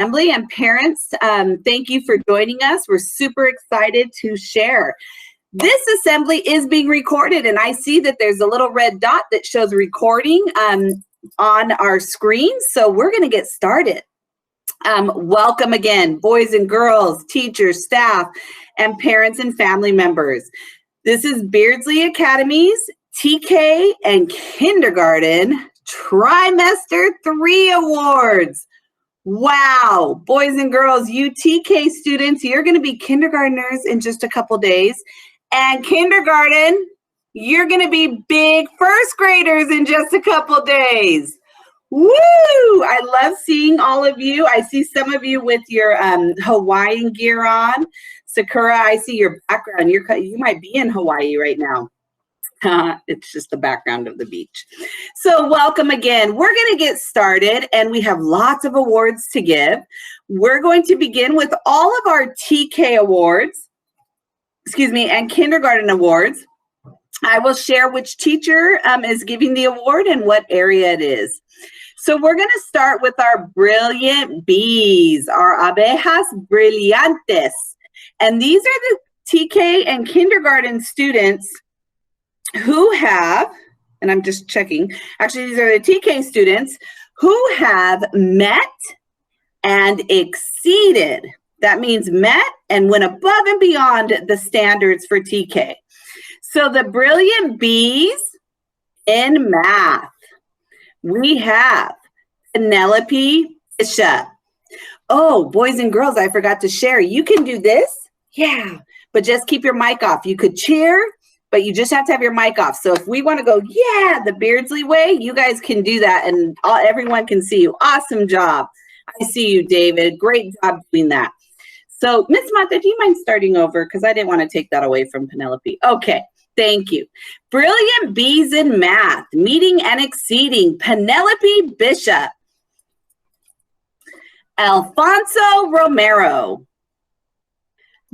Assembly and parents, thank you for joining us. We're super excited to share. This assembly is being recorded, and I see that there's a little red dot that shows recording on our screen, so we're going to get started. Welcome again, boys and girls, teachers, staff, and parents and family members. This is Beardsley Academy's TK and Kindergarten Trimester 3 Awards. Wow, boys and girls, you TK students, you're going to be kindergartners in just a couple days. And kindergarten, you're going to be big first graders in just a couple days. Woo! I love seeing all of you. I see some of you with your Hawaiian gear on. Sakura, I see your background. You might be in Hawaii right now. It's just the background of the beach. So welcome again. We're going to get started, and we have lots of awards to give. We're going to begin with all of our TK awards, and kindergarten awards. I will share which teacher is giving the award and what area it is. So we're going to start with our brilliant bees, our abejas brillantes. And these are the TK and kindergarten students who have, and I'm just checking, actually these are the TK students who have met and exceeded. That means met and went above and beyond the standards for TK. So the brilliant bees in math, we have Penelope Bishop. Oh, boys and girls, I forgot to share. You can do this, yeah, but just keep your mic off. You could cheer, but you just have to have your mic off. So if we want to go, yeah, the Beardsley way, you guys can do that, and everyone can see you. Awesome job. I see you, David. Great job doing that. So, Miss Mata, do you mind starting over? Because I didn't want to take that away from Penelope. Okay, thank you. Brilliant bees in math, meeting and exceeding. Penelope Bishop. Alfonso Romero.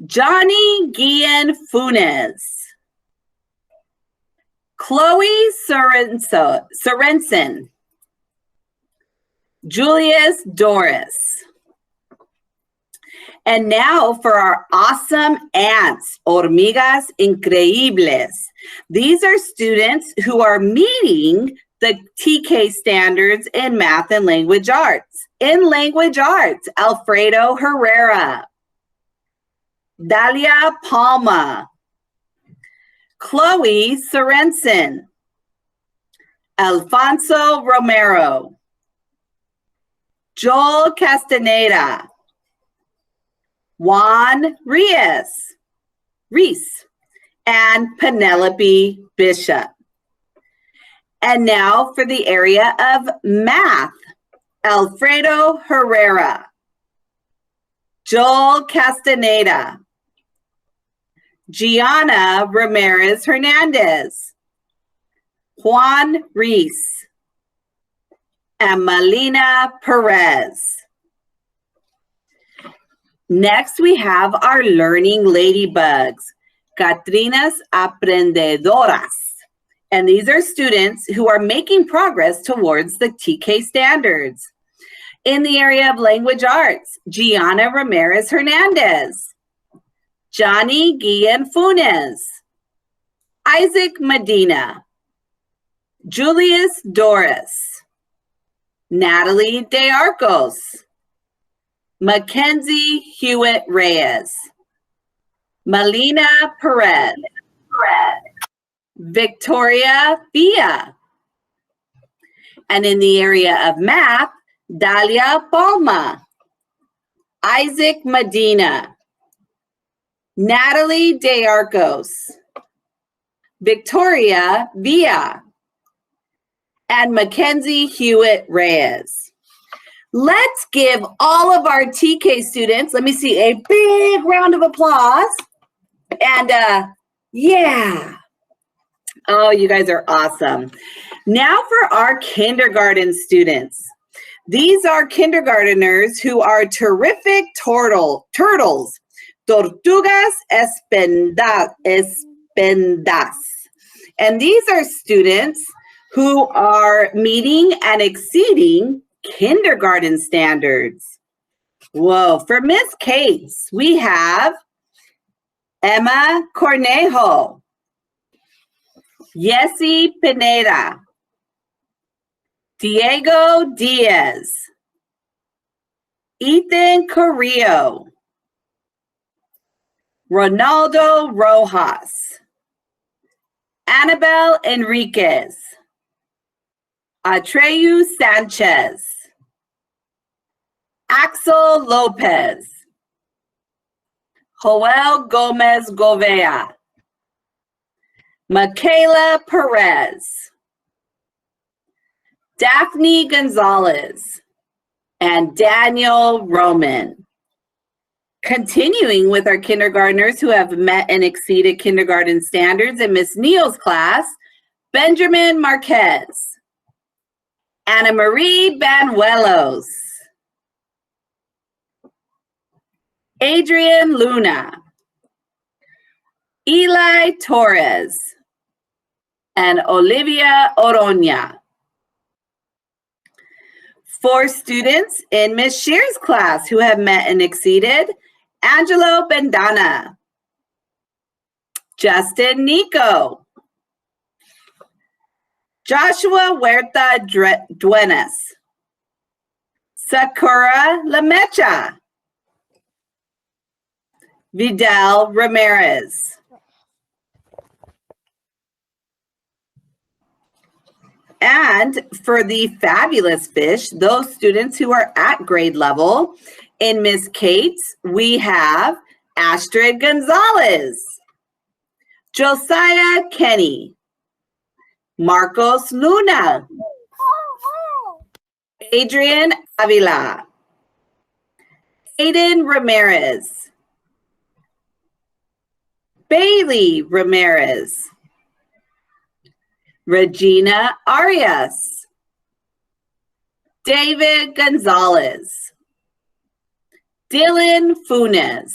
Johnny Guillen Funes. Chloe Sorensen. Julius Doris. And now for our awesome ants, hormigas increíbles. These are students who are meeting the TK standards in math and language arts. In language arts, Alfredo Herrera, Dalia Palma, Chloe Sorensen, Alfonso Romero, Joel Castaneda, Juan Reese, and Penelope Bishop. And now for the area of math, Alfredo Herrera, Joel Castaneda, Gianna Ramirez Hernandez, Juan Reese, and Melina Perez. Next, we have our learning ladybugs, Catrinas Aprendedoras. And these are students who are making progress towards the TK standards. In the area of language arts, Gianna Ramirez Hernandez, Johnny Guillen Funes, Isaac Medina, Julius Doris, Natalie De Arcos, Mackenzie Hewitt Reyes, Melina Perez, Victoria Villa. And in the area of math, Dalia Palma, Isaac Medina, Natalie De Arcos, Victoria Villa, and Mackenzie Hewitt Reyes. Let's give all of our TK students, let me see, a big round of applause. And yeah. Oh, you guys are awesome. Now for our kindergarten students. These are kindergarteners who are terrific turtles. Tortugas espendas. And these are students who are meeting and exceeding kindergarten standards. Whoa, for Miss Kate's, we have Emma Cornejo, Yessi Pineda, Diego Diaz, Ethan Carrillo, Ronaldo Rojas, Annabelle Enriquez, Atreyu Sanchez, Axel Lopez, Joel Gomez Govea, Makayla Perez, Dafne Gonzalez, and Daniel Roman. Continuing with our kindergartners who have met and exceeded kindergarten standards in Miss Neal's class, Benjamin Marquez, Ana Marie Banuelos, Adrian Luna, Eli Torres, and Olivia Oroña. For students in Miss Shear's class who have met and exceeded, Angelo Bendana, Justin Nico, Joshua Huerta Duenas, Sakura Lamecha, Vidal Ramirez, and for the fabulous fish, those students who are at grade level, in Miss Kate's, we have Astrid Gonzalez, Josiah Kenny, Marcos Luna, Adrian Avila, Aiden Ramirez, Bailey Ramirez, Regina Arias, David Gonzalez, Dylan Funes,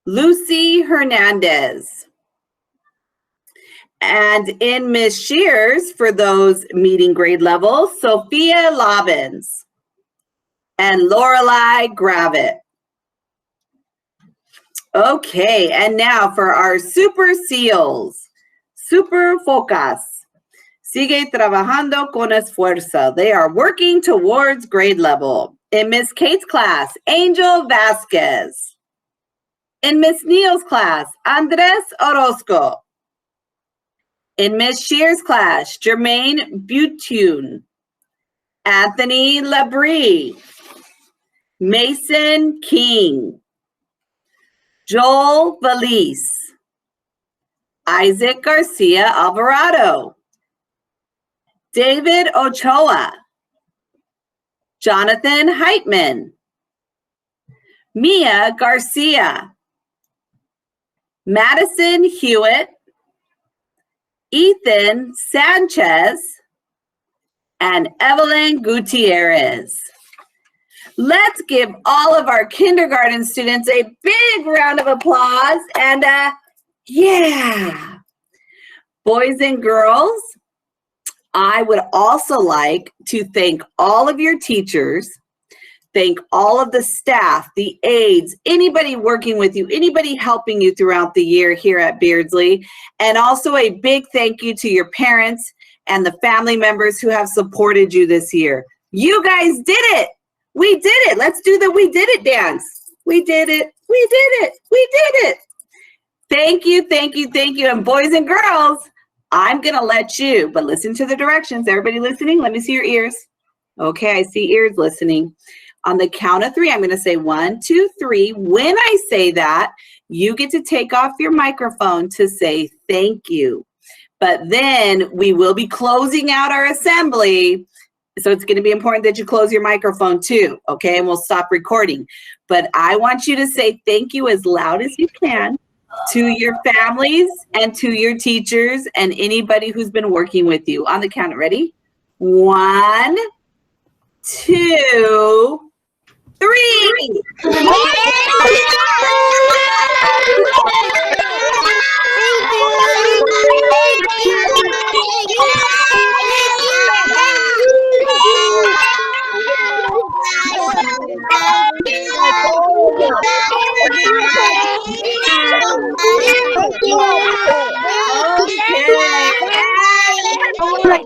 Lucy Hernandez, and in Miss Shear's, for those meeting grade level, Sophia Lobbins and Lorelei Gravitt. Okay, and now for our Super SEALs, Super Focas. Sigue trabajando con esfuerzo. They are working towards grade level. In Miss Kate's class, Angel Vazquez. In Miss Neal's class, Andres Orozco. In Miss Shear's class, Jermaine Butune, Anthony Labrie, Mason King, Joel Valise, Isaac Garcia Alvarado, David Ochoa, Jonathan Heitman, Mia Garcia, Madison Hewitt, Ethan Sanchez, and Evelyn Gutierrez. Let's give all of our kindergarten students a big round of applause. And yeah, boys and girls, I would also like to thank all of your teachers, thank all of the staff, the aides, anybody working with you, anybody helping you throughout the year here at Beardsley, and also a big thank you to your parents and the family members who have supported you this year. You guys did it. We did it. Let's do the we did it dance. We did it. We did it. We did it. Thank you, thank you, thank you. And boys and girls, I'm going to let you, but listen to the directions. Everybody listening? Let me see your ears. Okay, I see ears listening. On the count of 3, I'm going to say 1, 2, 3. When I say that, you get to take off your microphone to say thank you. But then we will be closing out our assembly. So it's going to be important that you close your microphone too, okay? And we'll stop recording. But I want you to say thank you as loud as you can to your families and to your teachers and anybody who's been working with you. On the count, ready? 1, 2, 3. Adorable.